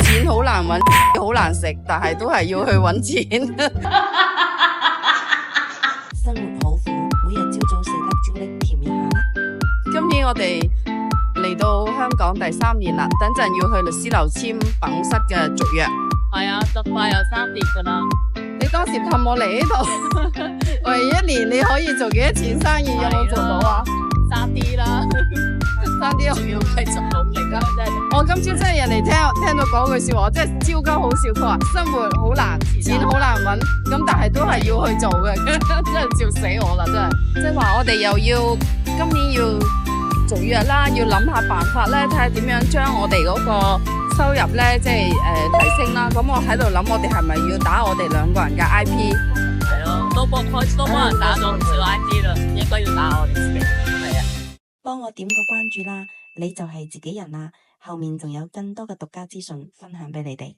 錢好難揾，好難食，但係都係要去揾錢。生活好苦，每日朝早食粒朱古力甜一下啦。今年我哋嚟到香港第3年啦，等陣要去律師樓簽辦公室嘅續約。係啊，就快有3年噶啦。你當時氹我嚟呢度，喂，1年你可以做幾多錢生意？有冇做到啊？差啲啦，差啲仲要繼續努力啊！真係。我今朝真係人哋聽到講句說話，真係超級好笑。佢話生活好難，錢好難揾，咁但係都係要去做嘅，真係笑死我啦！真係，即係話我哋又要今年要續約啦，要諗下辦法咧，睇下點樣將我哋嗰個收入咧，即係提升啦。咁我喺度諗，我哋係咪要打我哋2個人嘅 IP？ 係咯，都幫人打咗唔少 IP 啦，應該要打我哋自己。係啊，幫我點個關注啦，你就係自己人啦。後面仲有更多嘅獨家資訊分享俾你哋。